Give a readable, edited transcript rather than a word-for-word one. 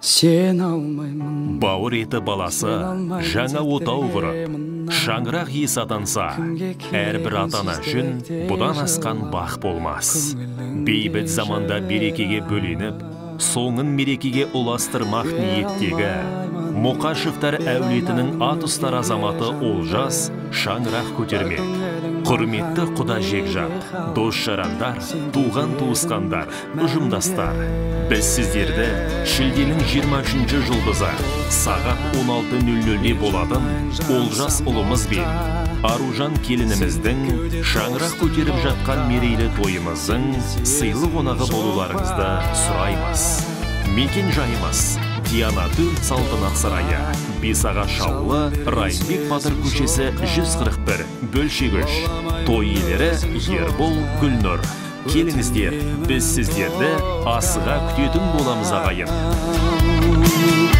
сен алмаймын. Бауыр еті баласы жаңа отау құрып, шаңырақ иесі атанса, әрбір ата-ана үшін бұдан асқан бақ болмас. Бейбіт заманда берекеге бөленіп, соңын мерекеге ұластырмақ ниеттегі Мұқашевтар әулетінің атұстар азаматы Олжас шаңырақ көтермек. Құрметті құда жекжат, дос-жарандар, туған-туысқандар, ұжымдастар, біз сіздерді шілденің 23-ші жұлдызы сағат 16:00-де болатын Олжас ұлымыз бен Аружан келініміздің шаңырақ көтеріп жатқан мерейлі тойымыздың сыйлы қонағы болуларыңызды сұраймыз. Мекен жайымыз Диана 4 салтанат сарайы, Бесағаш ауылы, Райымбек Батыр көшесі 141, бөлшегіш. Той иелері Ербол, Гүлнұр. Келіңіздер, біз сіздерді асыға күтетін боламыз ағайын.